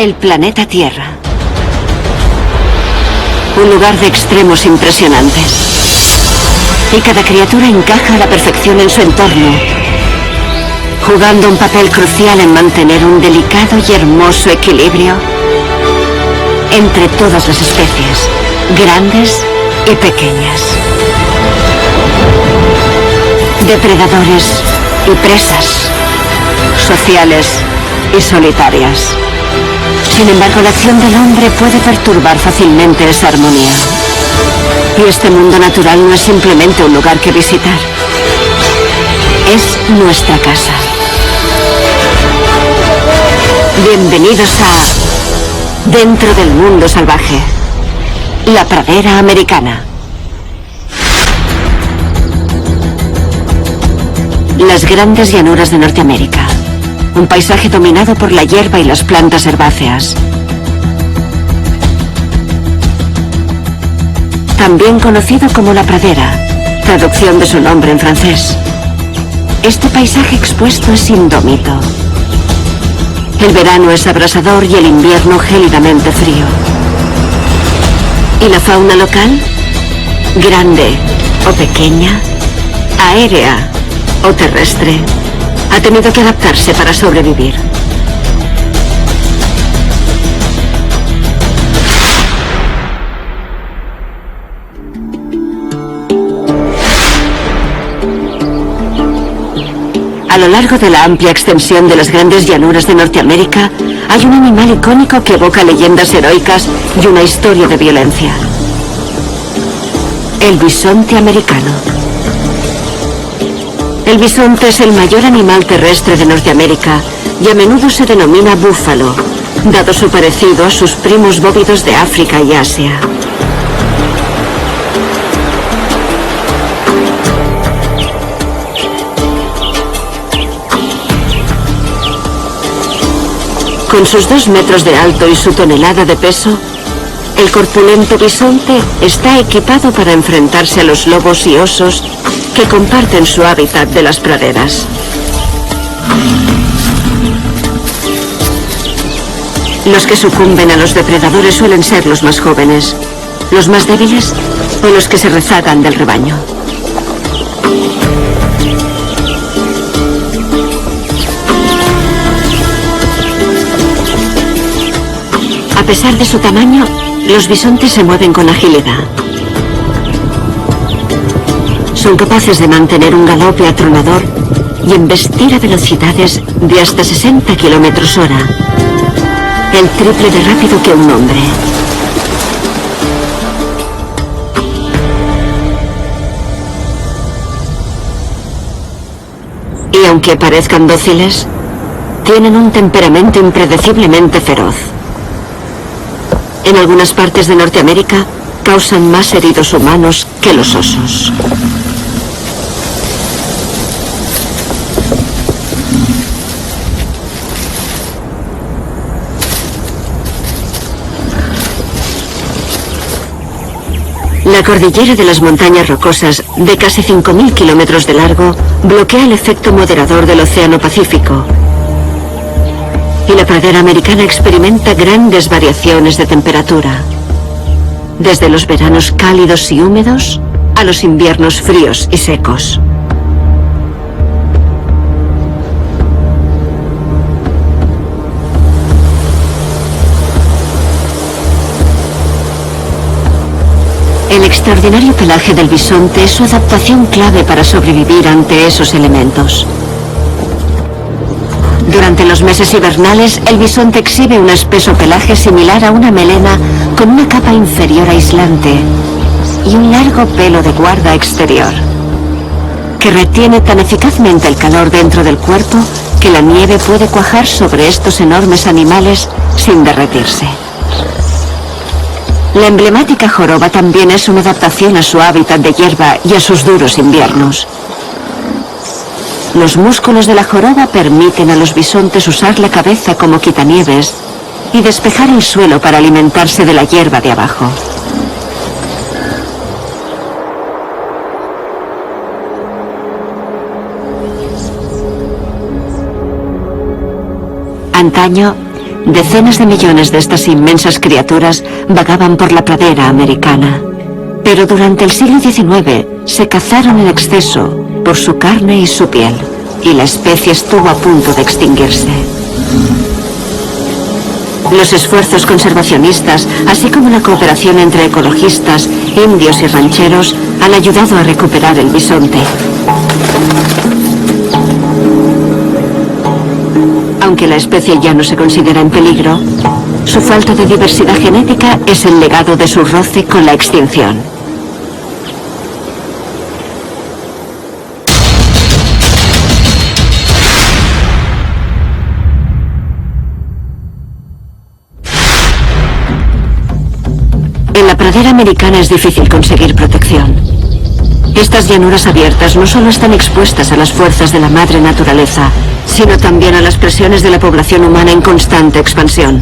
El planeta Tierra. Un lugar de extremos impresionantes. Y cada criatura encaja a la perfección en su entorno, jugando un papel crucial en mantener un delicado y hermoso equilibrio entre todas las especies, grandes y pequeñas. Depredadores y presas, sociales y solitarias. Sin embargo, la acción del hombre puede perturbar fácilmente esa armonía. Y este mundo natural no es simplemente un lugar que visitar. Es nuestra casa. Bienvenidos a Dentro del Mundo Salvaje, la pradera americana. Las grandes llanuras de Norteamérica. Un paisaje dominado por la hierba y las plantas herbáceas. También conocido como la pradera, traducción de su nombre en francés. Este paisaje expuesto es indómito. El verano es abrasador y el invierno gélidamente frío. ¿Y la fauna local? Grande o pequeña, aérea o terrestre, ha tenido que adaptarse para sobrevivir. A lo largo de la amplia extensión de las grandes llanuras de Norteamérica, hay un animal icónico que evoca leyendas heroicas y una historia de violencia. El bisonte americano. El bisonte es el mayor animal terrestre de Norteamérica y a menudo se denomina búfalo, dado su parecido a sus primos bóvidos de África y Asia. Con sus 2 metros de alto y su tonelada de peso, el corpulento bisonte está equipado para enfrentarse a los lobos y osos que comparten su hábitat de las praderas. Los que sucumben a los depredadores suelen ser los más jóvenes, los más débiles o los que se rezagan del rebaño. A pesar de su tamaño, los bisontes se mueven con agilidad. Son capaces de mantener un galope atronador y embestir a velocidades de hasta 60 km/h, el triple de rápido que un hombre. Y aunque parezcan dóciles, tienen un temperamento impredeciblemente feroz. En algunas partes de Norteamérica causan más heridos humanos que los osos. La cordillera de las montañas rocosas, de casi 5.000 kilómetros de largo, bloquea el efecto moderador del Océano Pacífico. Y la pradera americana experimenta grandes variaciones de temperatura, desde los veranos cálidos y húmedos a los inviernos fríos y secos. El extraordinario pelaje del bisonte es su adaptación clave para sobrevivir ante esos elementos. Durante los meses hibernales, el bisonte exhibe un espeso pelaje similar a una melena con una capa inferior aislante y un largo pelo de guarda exterior, que retiene tan eficazmente el calor dentro del cuerpo que la nieve puede cuajar sobre estos enormes animales sin derretirse. La emblemática joroba también es una adaptación a su hábitat de hierba y a sus duros inviernos. Los músculos de la joroba permiten a los bisontes usar la cabeza como quitanieves y despejar el suelo para alimentarse de la hierba de abajo. Antaño, Decenas de millones de estas inmensas criaturas vagaban por la pradera americana. Pero durante el siglo XIX se cazaron en exceso por su carne y su piel, y la especie estuvo a punto de extinguirse. Los esfuerzos conservacionistas, así como la cooperación entre ecologistas, indios y rancheros, han ayudado a recuperar el bisonte. Aunque la especie ya no se considera en peligro, su falta de diversidad genética es el legado de su roce con la extinción. En la pradera americana es difícil conseguir protección. Estas llanuras abiertas no solo están expuestas a las fuerzas de la madre naturaleza, sino también a las presiones de la población humana en constante expansión.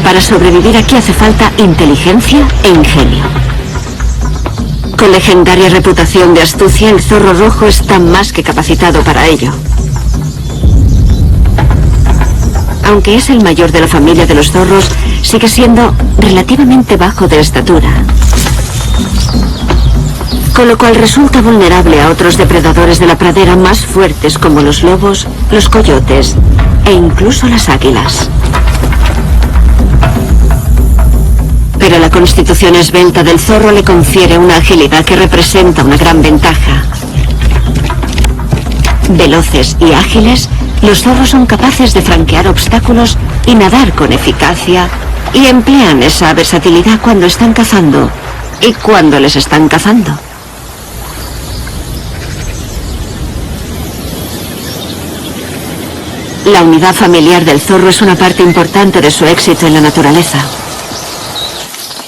Para sobrevivir aquí hace falta inteligencia e ingenio. Con legendaria reputación de astucia, el zorro rojo está más que capacitado para ello. Aunque es el mayor de la familia de los zorros, sigue siendo relativamente bajo de estatura, con lo cual resulta vulnerable a otros depredadores de la pradera más fuertes como los lobos, los coyotes e incluso las águilas. Pero la constitución esbelta del zorro le confiere una agilidad que representa una gran ventaja. Veloces y ágiles, los zorros son capaces de franquear obstáculos y nadar con eficacia, y emplean esa versatilidad cuando están cazando y cuando les están cazando. La unidad familiar del zorro es una parte importante de su éxito en la naturaleza.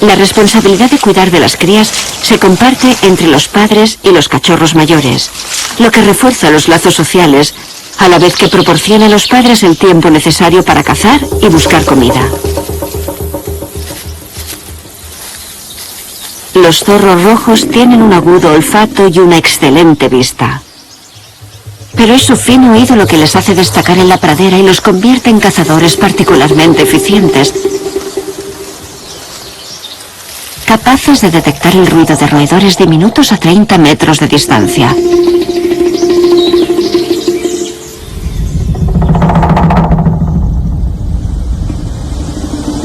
La responsabilidad de cuidar de las crías se comparte entre los padres y los cachorros mayores, lo que refuerza los lazos sociales, a la vez que proporciona a los padres el tiempo necesario para cazar y buscar comida. Los zorros rojos tienen un agudo olfato y una excelente vista. Pero es su fino oído lo que les hace destacar en la pradera y los convierte en cazadores particularmente eficientes, capaces de detectar el ruido de roedores diminutos a 30 metros de distancia.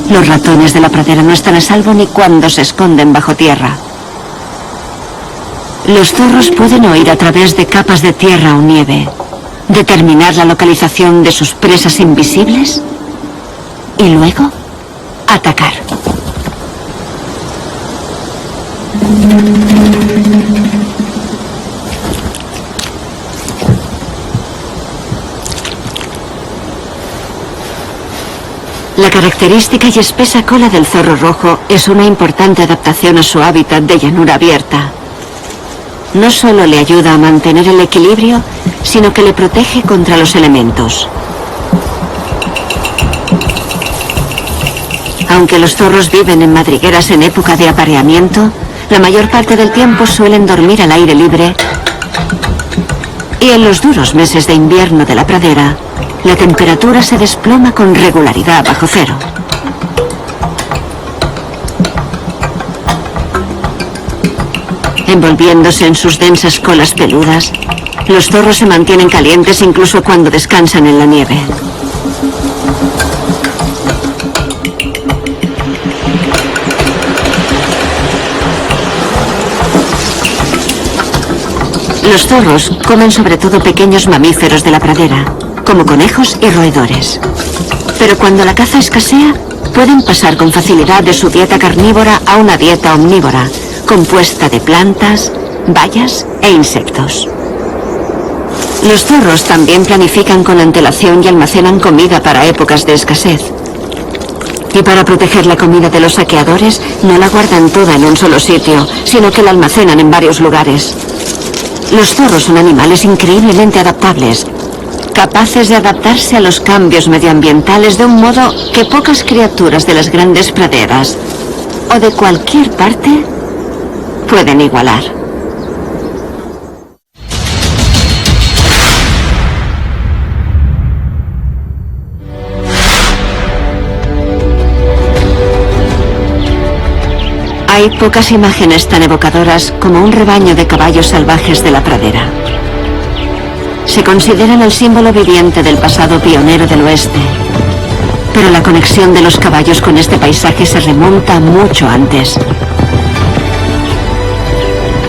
Los ratones de la pradera no están a salvo ni cuando se esconden bajo tierra. Los zorros pueden oír a través de capas de tierra o nieve, determinar la localización de sus presas invisibles y luego atacar. La característica y espesa cola del zorro rojo es una importante adaptación a su hábitat de llanura abierta. No solo le ayuda a mantener el equilibrio, sino que le protege contra los elementos. Aunque los zorros viven en madrigueras en época de apareamiento, la mayor parte del tiempo suelen dormir al aire libre, y en los duros meses de invierno de la pradera, la temperatura se desploma con regularidad bajo cero. Envolviéndose en sus densas colas peludas, los zorros se mantienen calientes incluso cuando descansan en la nieve. Los zorros comen sobre todo pequeños mamíferos de la pradera, como conejos y roedores. Pero cuando la caza escasea, pueden pasar con facilidad de su dieta carnívora a una dieta omnívora, compuesta de plantas, bayas e insectos. Los zorros también planifican con antelación y almacenan comida para épocas de escasez. Y para proteger la comida de los saqueadores, no la guardan toda en un solo sitio, sino que la almacenan en varios lugares. Los zorros son animales increíblemente adaptables, capaces de adaptarse a los cambios medioambientales de un modo que pocas criaturas de las grandes praderas o de cualquier parte pueden igualar. Hay pocas imágenes tan evocadoras como un rebaño de caballos salvajes de la pradera. Se consideran el símbolo viviente del pasado pionero del oeste, pero la conexión de los caballos con este paisaje se remonta mucho antes.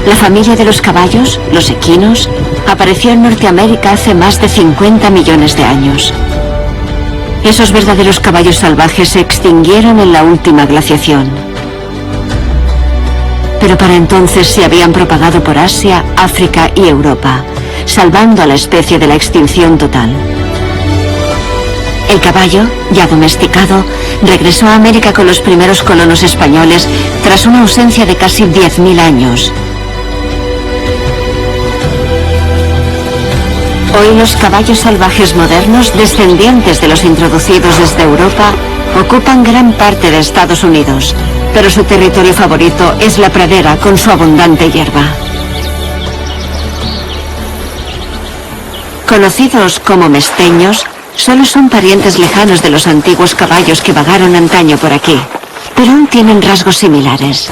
La familia de los caballos, los equinos, apareció en Norteamérica hace más de 50 millones de años. Esos verdaderos caballos salvajes se extinguieron en la última glaciación. Pero para entonces se habían propagado por Asia, África y Europa, salvando a la especie de la extinción total. El caballo, ya domesticado, regresó a América con los primeros colonos españoles tras una ausencia de casi 10.000 años. Hoy los caballos salvajes modernos, descendientes de los introducidos desde Europa, ocupan gran parte de Estados Unidos, pero su territorio favorito es la pradera con su abundante hierba. Conocidos como mesteños, solo son parientes lejanos de los antiguos caballos que vagaron antaño por aquí, pero aún tienen rasgos similares.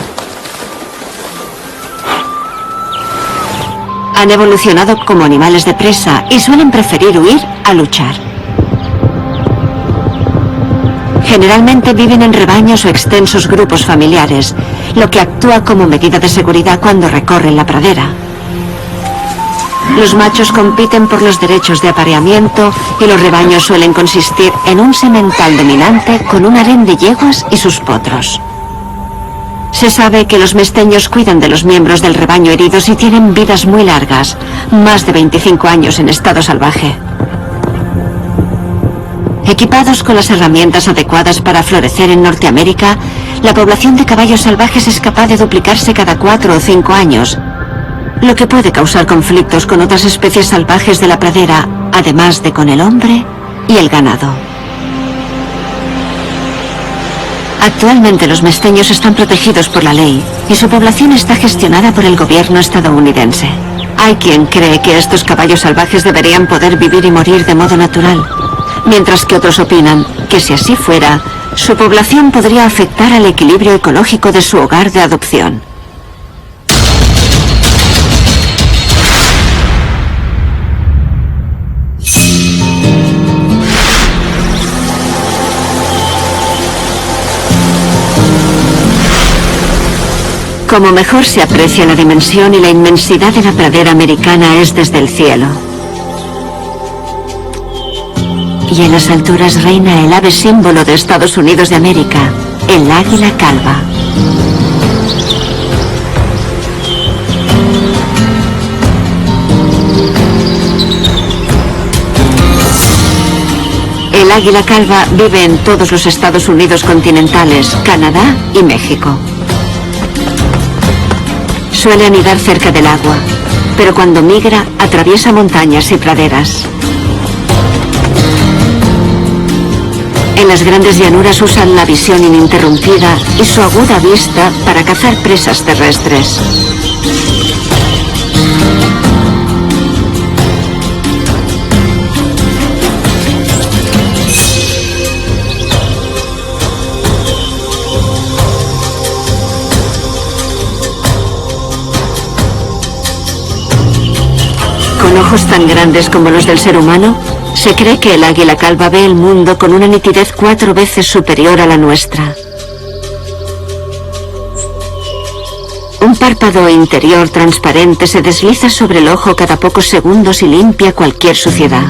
Han evolucionado como animales de presa y suelen preferir huir a luchar. Generalmente viven en rebaños o extensos grupos familiares, lo que actúa como medida de seguridad cuando recorren la pradera. Los machos compiten por los derechos de apareamiento y los rebaños suelen consistir en un semental dominante con un harén de yeguas y sus potros. Se sabe que los mesteños cuidan de los miembros del rebaño heridos y tienen vidas muy largas, más de 25 años en estado salvaje. Equipados con las herramientas adecuadas para florecer en Norteamérica, la población de caballos salvajes es capaz de duplicarse cada 4 o 5 años, lo que puede causar conflictos con otras especies salvajes de la pradera, además de con el hombre y el ganado. Actualmente los mesteños están protegidos por la ley y su población está gestionada por el gobierno estadounidense. Hay quien cree que estos caballos salvajes deberían poder vivir y morir de modo natural, mientras que otros opinan que si así fuera, su población podría afectar al equilibrio ecológico de su hogar de adopción. Como mejor se aprecia la dimensión y la inmensidad de la pradera americana es desde el cielo. Y en las alturas reina el ave símbolo de Estados Unidos de América, el águila calva. El águila calva vive en todos los Estados Unidos continentales, Canadá y México. Suele anidar cerca del agua, pero cuando migra atraviesa montañas y praderas. En las grandes llanuras usan la visión ininterrumpida y su aguda vista para cazar presas terrestres. Con ojos tan grandes como los del ser humano, se cree que el águila calva ve el mundo con una nitidez 4 veces superior a la nuestra. Un párpado interior transparente se desliza sobre el ojo cada pocos segundos y limpia cualquier suciedad.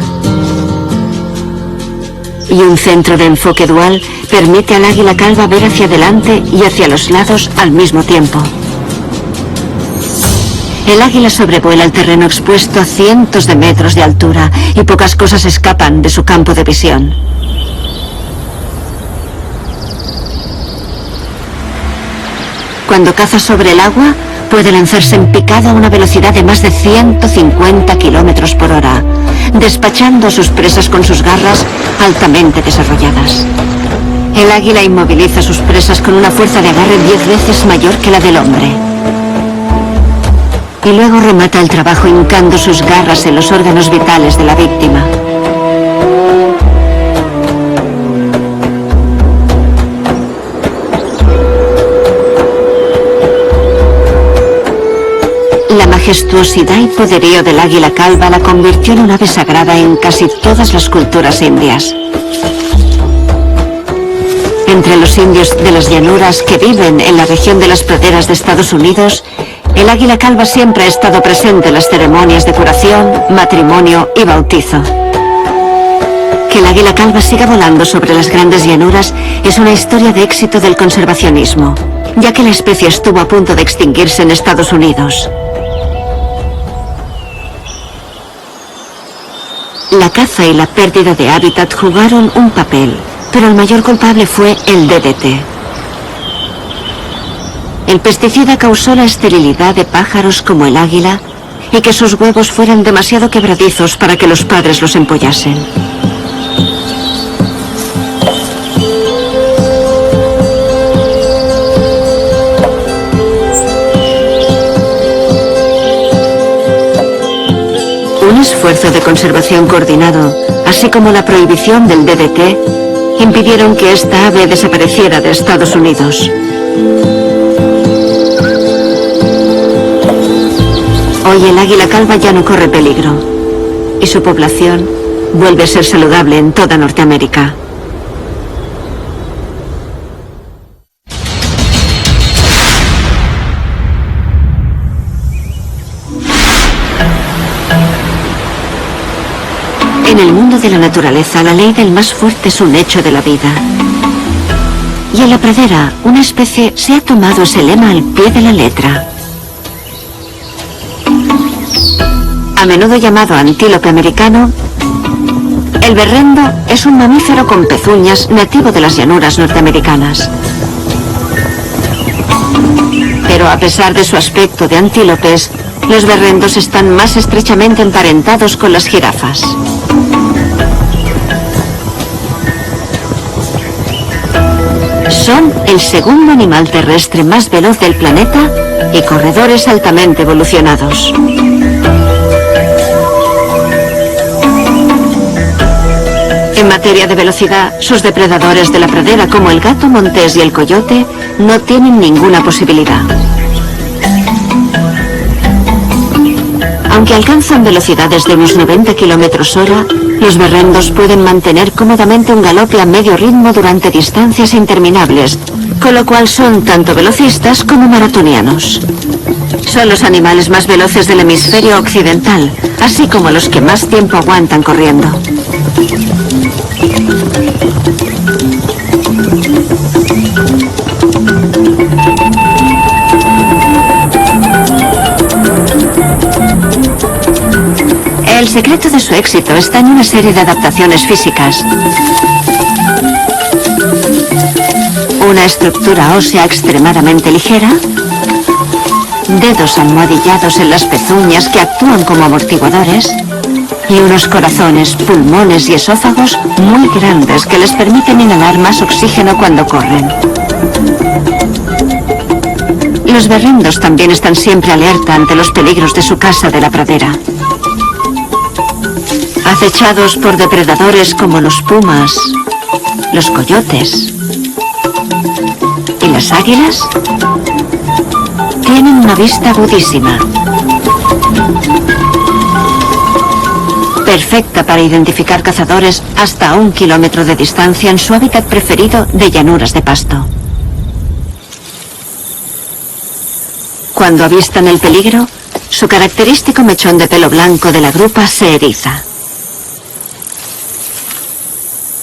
Y un centro de enfoque dual permite al águila calva ver hacia adelante y hacia los lados al mismo tiempo. El águila sobrevuela el terreno expuesto a cientos de metros de altura y pocas cosas escapan de su campo de visión. Cuando caza sobre el agua, puede lanzarse en picado a una velocidad de más de 150 kilómetros por hora, despachando a sus presas con sus garras altamente desarrolladas. El águila inmoviliza a sus presas con una fuerza de agarre 10 veces mayor que la del hombre. Y luego remata el trabajo hincando sus garras en los órganos vitales de la víctima. majestuosidad y poderío del águila calva la convirtió en un ave sagrada en casi todas las culturas indias. Entre los indios de las llanuras que viven en la región de las praderas de Estados Unidos, el águila calva siempre ha estado presente en las ceremonias de curación, matrimonio y bautizo. Que el águila calva siga volando sobre las grandes llanuras es una historia de éxito del conservacionismo, ya que la especie estuvo a punto de extinguirse en Estados Unidos. La caza y la pérdida de hábitat jugaron un papel, pero el mayor culpable fue el DDT. El pesticida causó la esterilidad de pájaros como el águila y que sus huevos fueran demasiado quebradizos para que los padres los empollasen. Un esfuerzo de conservación coordinado, así como la prohibición del DDT, impidieron que esta ave desapareciera de Estados Unidos. Hoy el águila calva ya no corre peligro y su población vuelve a ser saludable en toda Norteamérica. En el mundo de la naturaleza, la ley del más fuerte es un hecho de la vida. Y en la pradera, una especie se ha tomado ese lema al pie de la letra. A menudo llamado antílope americano, el berrendo es un mamífero con pezuñas nativo de las llanuras norteamericanas. Pero a pesar de su aspecto de antílopes, los berrendos están más estrechamente emparentados con las jirafas. Son el segundo animal terrestre más veloz del planeta y corredores altamente evolucionados. En materia de velocidad, sus depredadores de la pradera como el gato montés y el coyote no tienen ninguna posibilidad. Aunque alcanzan velocidades de unos 90 km/h, los berrendos pueden mantener cómodamente un galope a medio ritmo durante distancias interminables, con lo cual son tanto velocistas como maratonianos. Son los animales más veloces del hemisferio occidental, así como los que más tiempo aguantan corriendo. El secreto de su éxito está en una serie de adaptaciones físicas. Una estructura ósea extremadamente ligera, dedos almohadillados en las pezuñas que actúan como amortiguadores y unos corazones, pulmones y esófagos muy grandes que les permiten inhalar más oxígeno cuando corren. Los berrendos también están siempre alerta ante los peligros de su casa de la pradera. Acechados por depredadores como los pumas, los coyotes y las águilas, tienen una vista agudísima, perfecta para identificar cazadores hasta a 1 kilómetro de distancia en su hábitat preferido de llanuras de pasto. Cuando avistan el peligro, su característico mechón de pelo blanco de la grupa se eriza.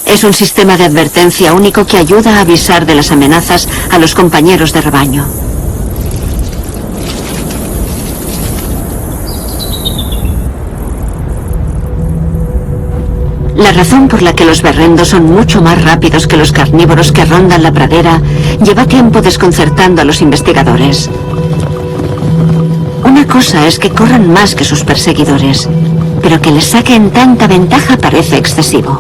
Es un sistema de advertencia único que ayuda a avisar de las amenazas a los compañeros de rebaño. La razón por la que los berrendos son mucho más rápidos que los carnívoros que rondan la pradera lleva tiempo desconcertando a los investigadores. Una cosa es que corran más que sus perseguidores, pero que les saquen tanta ventaja parece excesivo.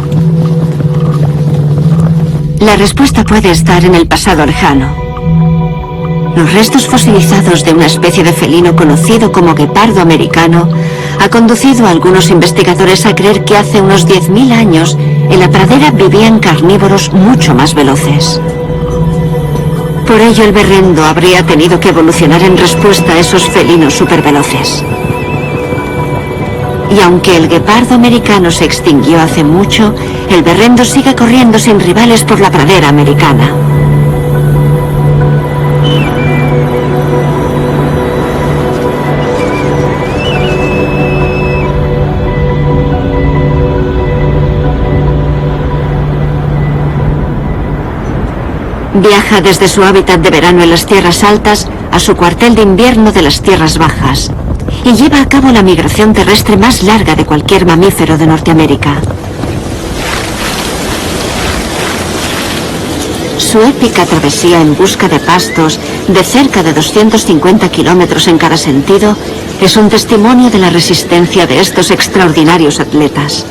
La respuesta puede estar en el pasado lejano. Los restos fosilizados de una especie de felino conocido como guepardo americano ha conducido a algunos investigadores a creer que hace unos 10.000 años en la pradera vivían carnívoros mucho más veloces. Por ello el berrendo habría tenido que evolucionar en respuesta a esos felinos superveloces. Y aunque el guepardo americano se extinguió hace mucho, el berrendo sigue corriendo sin rivales por la pradera americana. Viaja desde su hábitat de verano en las tierras altas a su cuartel de invierno de las tierras bajas y lleva a cabo la migración terrestre más larga de cualquier mamífero de Norteamérica. Su épica travesía en busca de pastos de cerca de 250 kilómetros en cada sentido es un testimonio de la resistencia de estos extraordinarios atletas.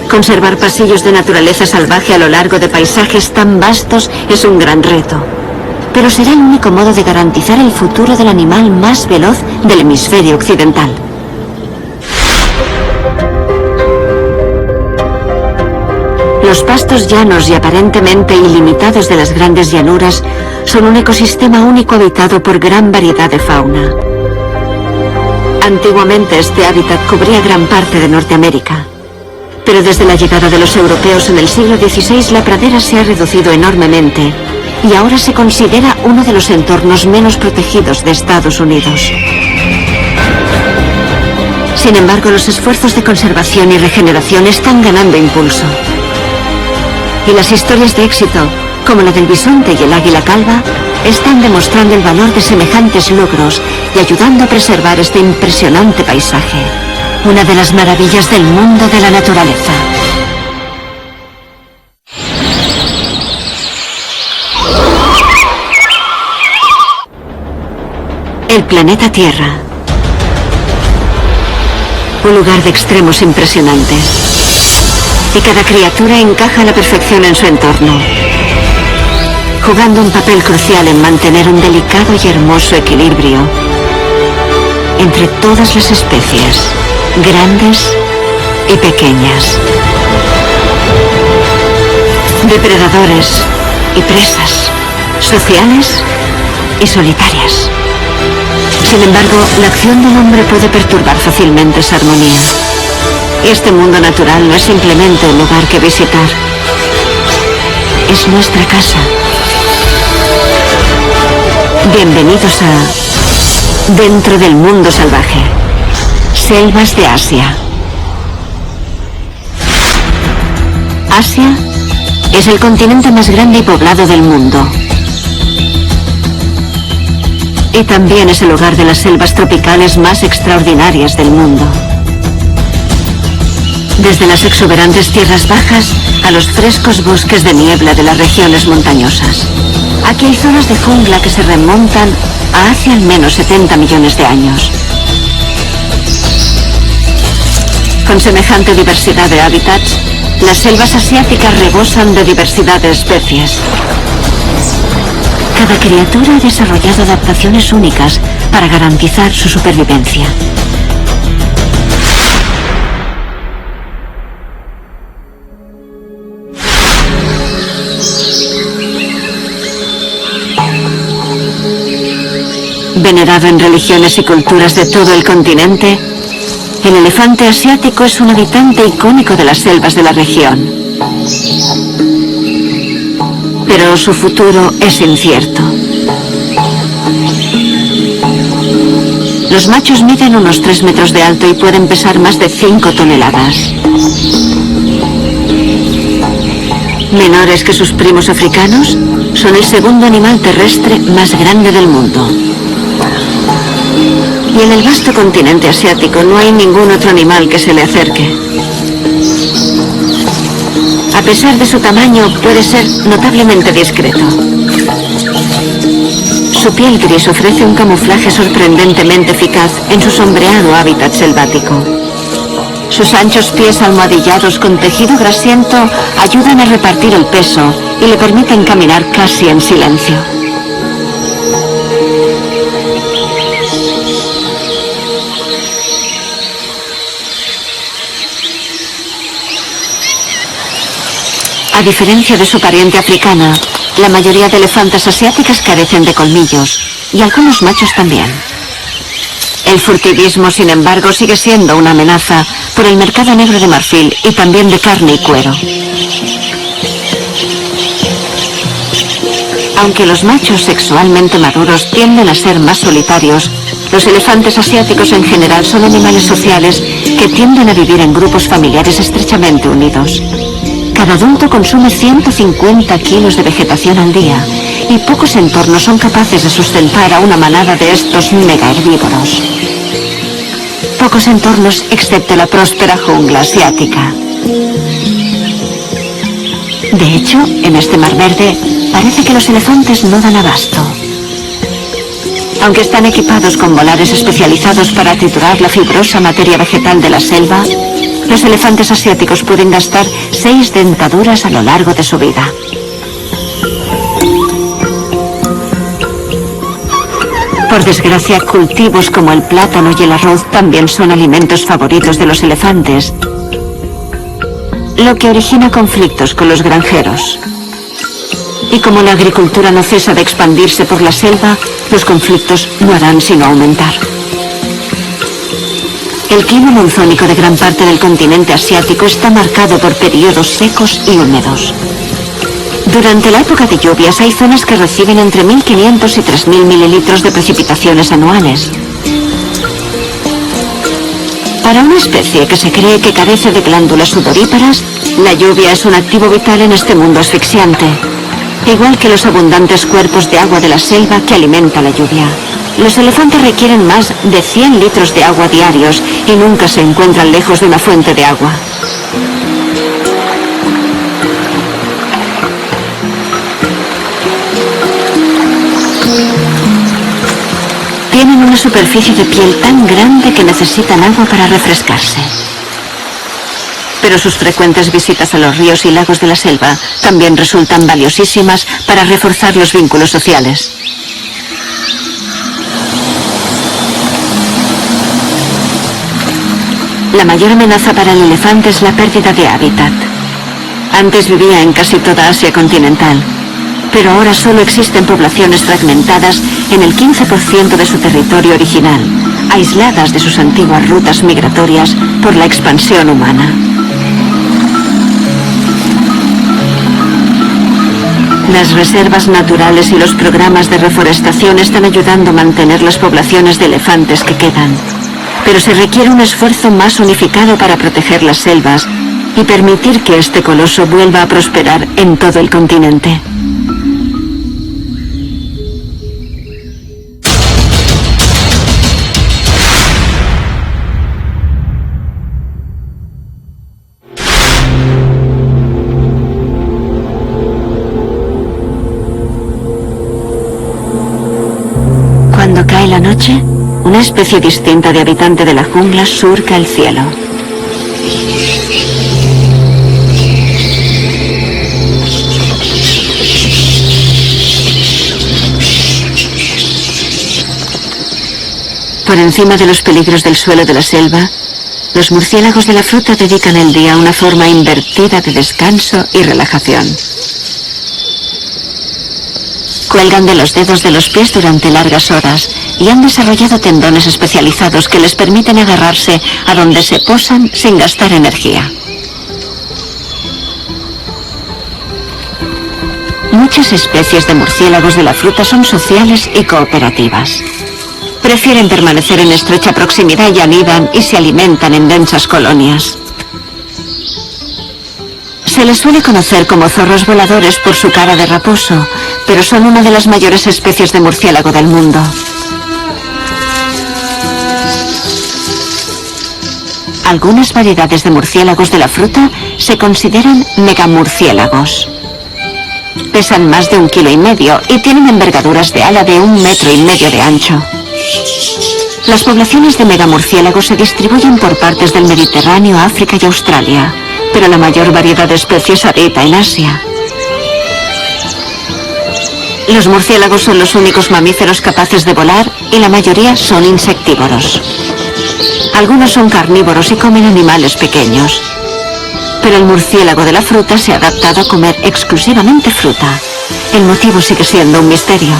Conservar pasillos de naturaleza salvaje a lo largo de paisajes tan vastos es un gran reto, pero será el único modo de garantizar el futuro del animal más veloz del hemisferio occidental. Los pastos llanos y aparentemente ilimitados de las grandes llanuras son un ecosistema único habitado por gran variedad de fauna. Antiguamente este hábitat cubría gran parte de Norteamérica. Pero desde la llegada de los europeos en el siglo XVI la pradera se ha reducido enormemente y ahora se considera uno de los entornos menos protegidos de Estados Unidos. Sin embargo, los esfuerzos de conservación y regeneración están ganando impulso. Y las historias de éxito, como la del bisonte y el águila calva, están demostrando el valor de semejantes logros y ayudando a preservar este impresionante paisaje. Una de las maravillas del mundo de la naturaleza. El planeta Tierra. Un lugar de extremos impresionantes. Y cada criatura encaja a la perfección en su entorno, jugando un papel crucial en mantener un delicado y hermoso equilibrio entre todas las especies, grandes y pequeñas, depredadores y presas, sociales y solitarias. Sin embargo, la acción del hombre puede perturbar fácilmente esa armonía. Este mundo natural no es simplemente un lugar que visitar, es nuestra casa. Bienvenidos a Dentro del Mundo Salvaje. Selvas de Asia. Asia es el continente más grande y poblado del mundo. Y también es el hogar de las selvas tropicales más extraordinarias del mundo. Desde las exuberantes tierras bajas a los frescos bosques de niebla de las regiones montañosas. Aquí hay zonas de jungla que se remontan a hace al menos 70 millones de años. Con semejante diversidad de hábitats, las selvas asiáticas rebosan de diversidad de especies. Cada criatura ha desarrollado adaptaciones únicas para garantizar su supervivencia. Venerado en religiones y culturas de todo el continente, el elefante asiático es un habitante icónico de las selvas de la región. Pero su futuro es incierto. Los machos miden unos 3 metros de alto y pueden pesar más de 5 toneladas. Menores que sus primos africanos, son el segundo animal terrestre más grande del mundo. Y en el vasto continente asiático no hay ningún otro animal que se le acerque. A pesar de su tamaño, puede ser notablemente discreto. Su piel gris ofrece un camuflaje sorprendentemente eficaz en su sombreado hábitat selvático. Sus anchos pies almohadillados con tejido grasiento ayudan a repartir el peso y le permiten caminar casi en silencio. A diferencia de su pariente africana, La mayoría de elefantas asiáticas carecen de colmillos, y algunos machos también. El furtivismo, sin embargo, sigue siendo una amenaza por el mercado negro de marfil y también de carne y cuero. Aunque los machos sexualmente maduros tienden a ser más solitarios, los elefantes asiáticos en general son animales sociales que tienden a vivir en grupos familiares estrechamente unidos. Cada adulto consume 150 kilos de vegetación al día y pocos entornos son capaces de sustentar a una manada de estos mega herbívoros. Pocos entornos excepto la próspera jungla asiática. De hecho, en este Mar Verde parece que los elefantes no dan abasto. Aunque están equipados con molares especializados para triturar la fibrosa materia vegetal de la selva, los elefantes asiáticos pueden gastar 6 dentaduras a lo largo de su vida. Por desgracia, cultivos como el plátano y el arroz también son alimentos favoritos de los elefantes, lo que origina conflictos con los granjeros. Y como la agricultura no cesa de expandirse por la selva, los conflictos no harán sino aumentar. El clima monzónico de gran parte del continente asiático está marcado por periodos secos y húmedos. Durante la época de lluvias hay zonas que reciben entre 1.500 y 3.000 mililitros de precipitaciones anuales. Para una especie que se cree que carece de glándulas sudoríparas, la lluvia es un activo vital en este mundo asfixiante, igual que los abundantes cuerpos de agua de la selva que alimenta la lluvia. Los elefantes requieren más de 100 litros de agua diarios y nunca se encuentran lejos de una fuente de agua. Tienen una superficie de piel tan grande que necesitan agua para refrescarse. Pero sus frecuentes visitas a los ríos y lagos de la selva también resultan valiosísimas para reforzar los vínculos sociales. La mayor amenaza para el elefante es la pérdida de hábitat. Antes vivía en casi toda Asia continental, pero ahora solo existen poblaciones fragmentadas en el 15% de su territorio original, aisladas de sus antiguas rutas migratorias por la expansión humana. Las reservas naturales y los programas de reforestación están ayudando a mantener las poblaciones de elefantes que quedan. Pero se requiere un esfuerzo más unificado para proteger las selvas y permitir que este coloso vuelva a prosperar en todo el continente. Cuando cae la noche, una especie distinta de habitante de la jungla surca el cielo. Por encima de los peligros del suelo de la selva, los murciélagos de la fruta dedican el día a una forma invertida de descanso y relajación. Cuelgan de los dedos de los pies durante largas horas y han desarrollado tendones especializados que les permiten agarrarse a donde se posan sin gastar energía. Muchas especies de murciélagos de la fruta son sociales y cooperativas. Prefieren permanecer en estrecha proximidad y anidan y se alimentan en densas colonias. Se les suele conocer como zorros voladores por su cara de raposo, pero son una de las mayores especies de murciélago del mundo. Algunas variedades de murciélagos de la fruta se consideran megamurciélagos. Pesan más de 1,5 kilos y tienen envergaduras de ala de 1,5 metros de ancho. Las poblaciones de megamurciélagos se distribuyen por partes del Mediterráneo, África y Australia, pero la mayor variedad de especies habita en Asia. Los murciélagos son los únicos mamíferos capaces de volar y la mayoría son insectívoros. Algunos son carnívoros y comen animales pequeños. Pero el murciélago de la fruta se ha adaptado a comer exclusivamente fruta, El motivo sigue siendo un misterio.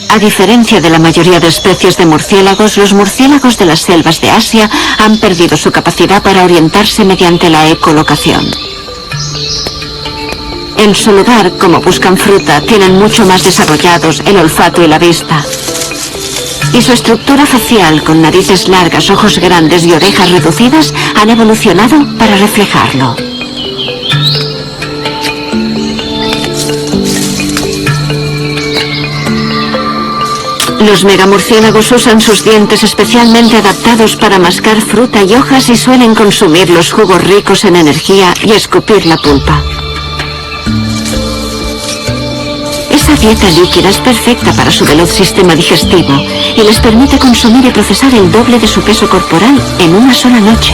A diferencia de la mayoría de especies de murciélagos, los murciélagos de las selvas de Asia han perdido su capacidad para orientarse mediante la ecolocación. En su lugar, como buscan fruta, tienen mucho más desarrollados el olfato y la vista. Y su estructura facial, con narices largas, ojos grandes y orejas reducidas, han evolucionado para reflejarlo. Los megamurciélagos usan sus dientes especialmente adaptados para mascar fruta y hojas y suelen consumir los jugos ricos en energía y escupir la pulpa. Esa dieta líquida es perfecta para su veloz sistema digestivo y les permite consumir y procesar el doble de su peso corporal en una sola noche.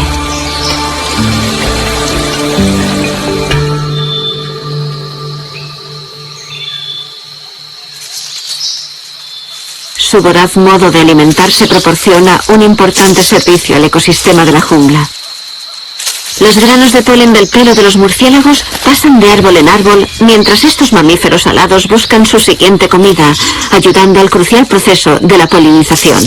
Su voraz modo de alimentarse proporciona un importante servicio al ecosistema de la jungla. Los granos de polen del pelo de los murciélagos pasan de árbol en árbol mientras estos mamíferos alados buscan su siguiente comida, ayudando al crucial proceso de la polinización.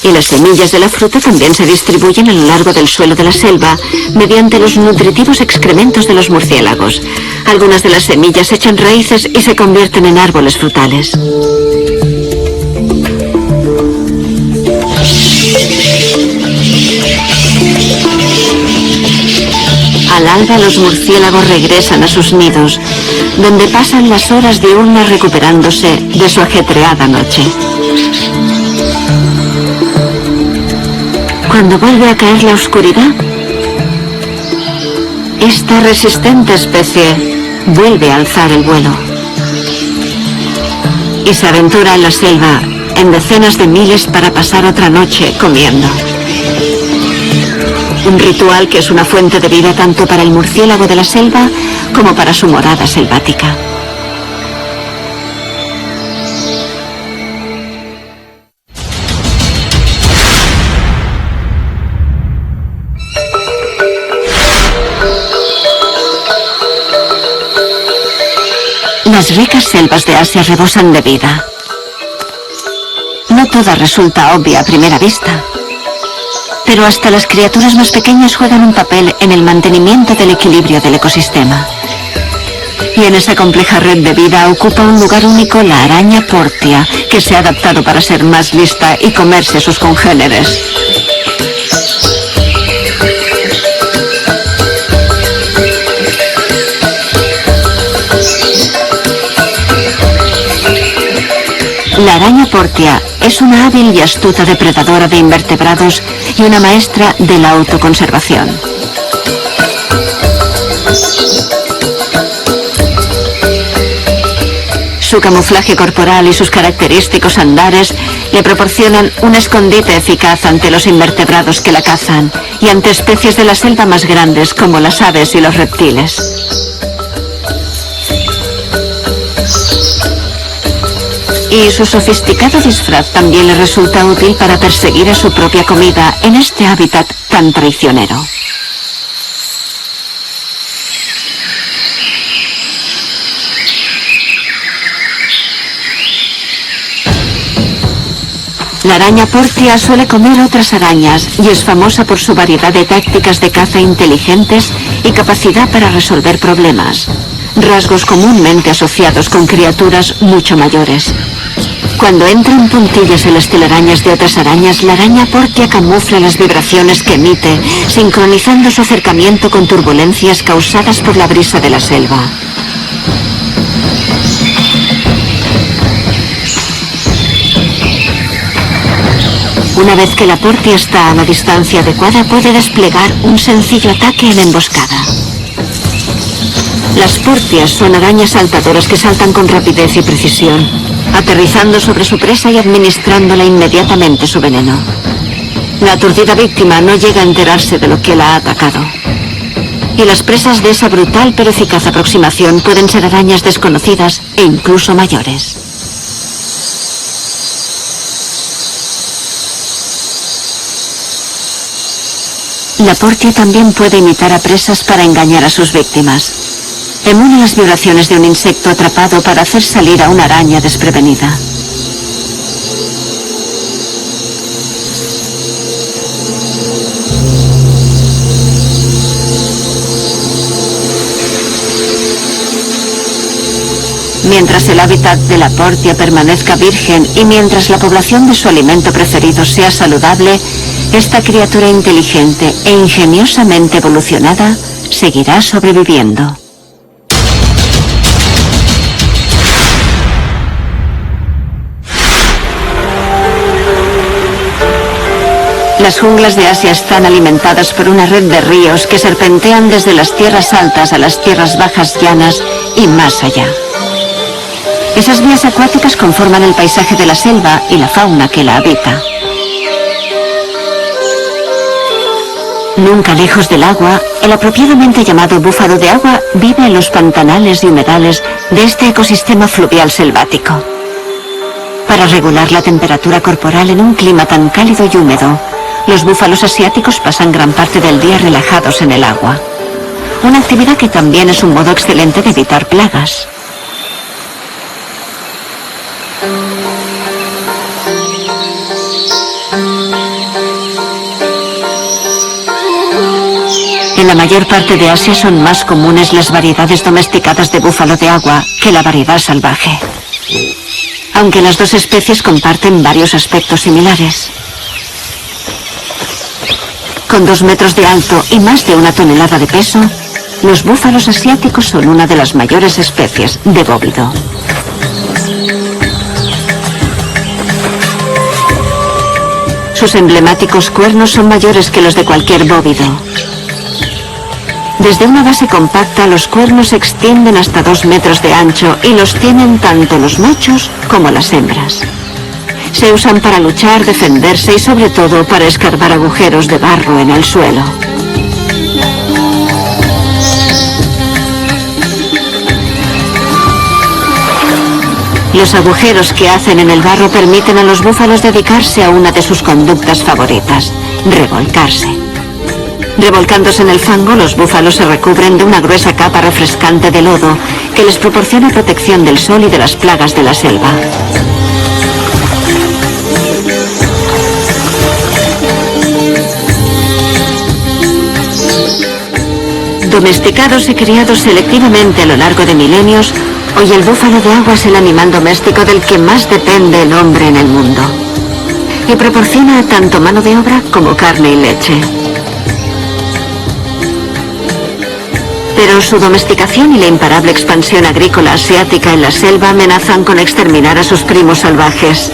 Y las semillas de la fruta también se distribuyen a lo largo del suelo de la selva mediante los nutritivos excrementos de los murciélagos. Algunas de las semillas echan raíces y se convierten en árboles frutales. Al alba los murciélagos regresan a sus nidos, donde pasan las horas diurnas recuperándose de su ajetreada noche. Cuando vuelve a caer la oscuridad, esta resistente especie vuelve a alzar el vuelo y se aventura en la selva en decenas de miles para pasar otra noche comiendo. Un ritual que es una fuente de vida tanto para el murciélago de la selva como para su morada selvática. Las ricas selvas de Asia rebosan de vida. No toda resulta obvia a primera vista, pero hasta las criaturas más pequeñas juegan un papel en el mantenimiento del equilibrio del ecosistema. Y en esa compleja red de vida ocupa un lugar único la araña Portia, que se ha adaptado para ser más lista y comerse a sus congéneres. La araña Portia es una hábil y astuta depredadora de invertebrados y una maestra de la autoconservación. Su camuflaje corporal y sus característicos andares le proporcionan un escondite eficaz ante los invertebrados que la cazan y ante especies de la selva más grandes como las aves y los reptiles. Y su sofisticado disfraz también le resulta útil para perseguir a su propia comida en este hábitat tan traicionero. La araña Portia suele comer otras arañas y es famosa por su variedad de tácticas de caza inteligentes y capacidad para resolver problemas, rasgos comúnmente asociados con criaturas mucho mayores. Cuando entra en puntillas en las telarañas de otras arañas, la araña Portia camufla las vibraciones que emite, sincronizando su acercamiento con turbulencias causadas por la brisa de la selva. Una vez que la Portia está a la distancia adecuada, puede desplegar un sencillo ataque en emboscada. Las Portias son arañas saltadoras que saltan con rapidez y precisión, aterrizando sobre su presa y administrándola inmediatamente su veneno. La aturdida víctima no llega a enterarse de lo que la ha atacado. Y las presas de esa brutal pero eficaz aproximación pueden ser arañas desconocidas e incluso mayores. La Portia también puede imitar a presas para engañar a sus víctimas. Emula las vibraciones de un insecto atrapado para hacer salir a una araña desprevenida. Mientras el hábitat de la Portia permanezca virgen y mientras la población de su alimento preferido sea saludable, esta criatura inteligente e ingeniosamente evolucionada seguirá sobreviviendo. Las junglas de Asia están alimentadas por una red de ríos que serpentean desde las tierras altas a las tierras bajas llanas y más allá. Esas vías acuáticas conforman el paisaje de la selva y la fauna que la habita. Nunca lejos del agua, el apropiadamente llamado búfalo de agua vive en los pantanales y humedales de este ecosistema fluvial selvático. Para regular la temperatura corporal en un clima tan cálido y húmedo, los búfalos asiáticos pasan gran parte del día relajados en el agua. Una actividad que también es un modo excelente de evitar plagas. En la mayor parte de Asia son más comunes las variedades domesticadas de búfalo de agua que la variedad salvaje, aunque las dos especies comparten varios aspectos similares. Con 2 metros de alto y más de 1 tonelada de peso, los búfalos asiáticos son una de las mayores especies de bóvido. Sus emblemáticos cuernos son mayores que los de cualquier bóvido. Desde una base compacta, los cuernos se extienden hasta 2 metros de ancho y los tienen tanto los machos como las hembras. Se usan para luchar, defenderse y sobre todo para escarbar agujeros de barro en el suelo. Los agujeros que hacen en el barro permiten a los búfalos dedicarse a una de sus conductas favoritas, revolcarse. Revolcándose en el fango, los búfalos se recubren de una gruesa capa refrescante de lodo que les proporciona protección del sol y de las plagas de la selva. Domesticados y criados selectivamente a lo largo de milenios, hoy el búfalo de agua es el animal doméstico del que más depende el hombre en el mundo. Y proporciona tanto mano de obra como carne y leche. Pero su domesticación y la imparable expansión agrícola asiática en la selva amenazan con exterminar a sus primos salvajes.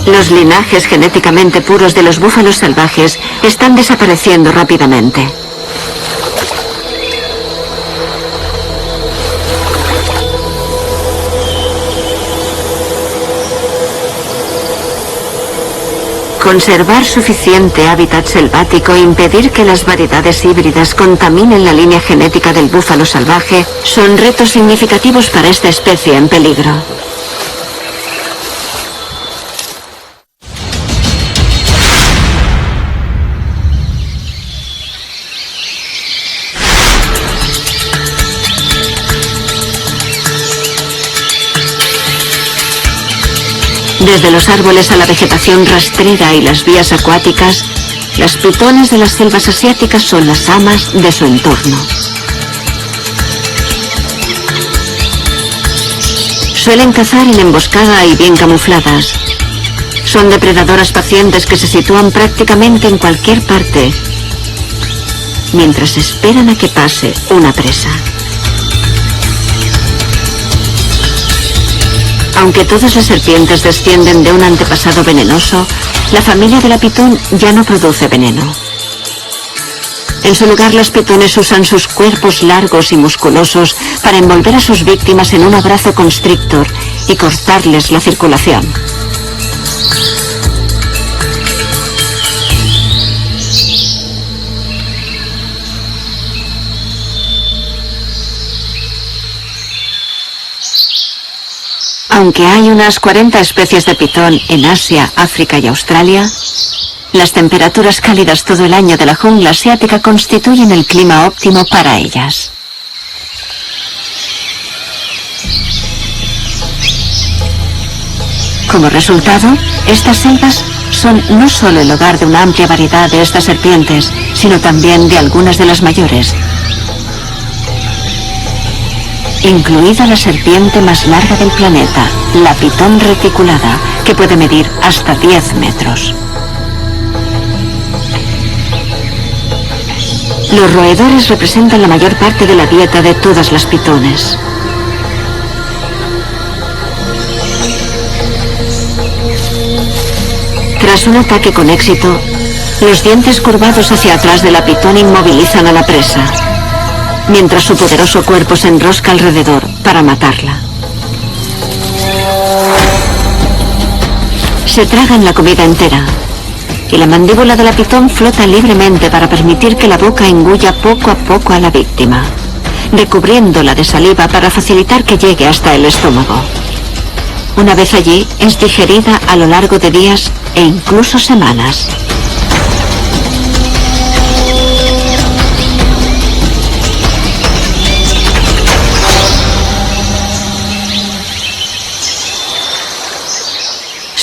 Los linajes genéticamente puros de los búfalos salvajes están desapareciendo rápidamente. Conservar suficiente hábitat selvático e impedir que las variedades híbridas contaminen la línea genética del búfalo salvaje son retos significativos para esta especie en peligro. Desde los árboles a la vegetación rastrera y las vías acuáticas, las pitones de las selvas asiáticas son las amas de su entorno. Suelen cazar en emboscada y bien camufladas. Son depredadoras pacientes que se sitúan prácticamente en cualquier parte, mientras esperan a que pase una presa. Aunque todas las serpientes descienden de un antepasado venenoso, la familia de la pitón ya no produce veneno. En su lugar, las pitones usan sus cuerpos largos y musculosos para envolver a sus víctimas en un abrazo constrictor y cortarles la circulación. Aunque hay unas 40 especies de pitón en Asia, África y Australia, las temperaturas cálidas todo el año de la jungla asiática constituyen el clima óptimo para ellas. Como resultado, estas selvas son no solo el hogar de una amplia variedad de estas serpientes, sino también de algunas de las mayores, incluida la serpiente más larga del planeta, la pitón reticulada, que puede medir hasta 10 metros. Los roedores representan la mayor parte de la dieta de todas las pitones. Tras un ataque con éxito, los dientes curvados hacia atrás de la pitón inmovilizan a la presa, mientras su poderoso cuerpo se enrosca alrededor para matarla. Se tragan la comida entera, y la mandíbula de la pitón flota libremente para permitir que la boca engulla poco a poco a la víctima, recubriéndola de saliva para facilitar que llegue hasta el estómago. Una vez allí, es digerida a lo largo de días e incluso semanas.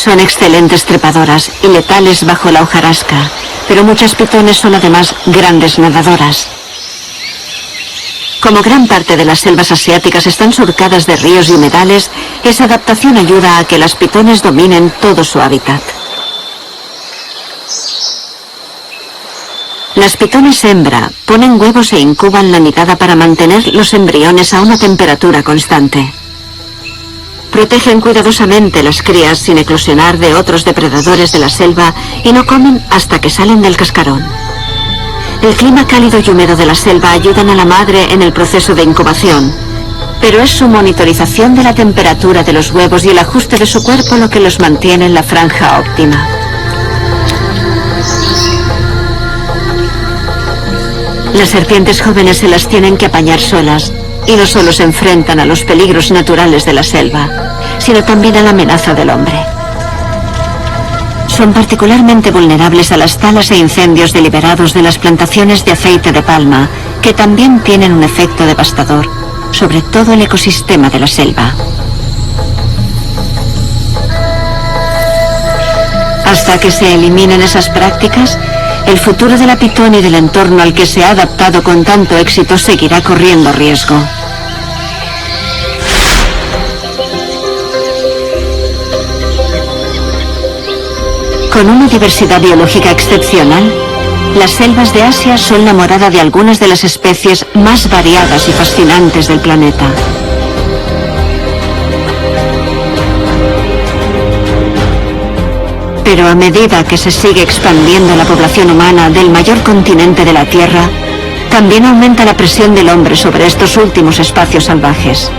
Son excelentes trepadoras y letales bajo la hojarasca, pero muchas pitones son además grandes nadadoras. Como gran parte de las selvas asiáticas están surcadas de ríos y humedales, esa adaptación ayuda a que las pitones dominen todo su hábitat. Las pitones hembra ponen huevos e incuban la nidada para mantener los embriones a una temperatura constante. Protegen cuidadosamente las crías sin eclosionar de otros depredadores de la selva y no comen hasta que salen del cascarón. El clima cálido y húmedo de la selva ayudan a la madre en el proceso de incubación, pero es su monitorización de la temperatura de los huevos y el ajuste de su cuerpo lo que los mantiene en la franja óptima. Las serpientes jóvenes se las tienen que apañar solas y no solo se enfrentan a los peligros naturales de la selva, sino también a la amenaza del hombre. Son particularmente vulnerables a las talas e incendios deliberados de las plantaciones de aceite de palma, que también tienen un efecto devastador sobre todo el ecosistema de la selva. Hasta que se eliminen esas prácticas, el futuro de la pitón y del entorno al que se ha adaptado con tanto éxito seguirá corriendo riesgo. Con una diversidad biológica excepcional, las selvas de Asia son la morada de algunas de las especies más variadas y fascinantes del planeta. Pero a medida que se sigue expandiendo la población humana del mayor continente de la Tierra, también aumenta la presión del hombre sobre estos últimos espacios salvajes.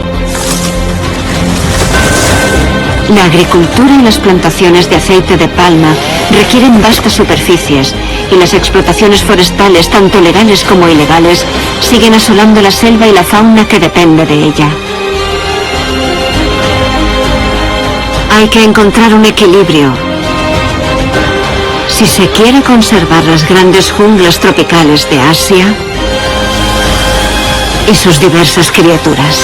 La agricultura y las plantaciones de aceite de palma requieren vastas superficies y las explotaciones forestales, tanto legales como ilegales, siguen asolando la selva y la fauna que depende de ella. Hay que encontrar un equilibrio si se quiere conservar las grandes junglas tropicales de Asia y sus diversas criaturas.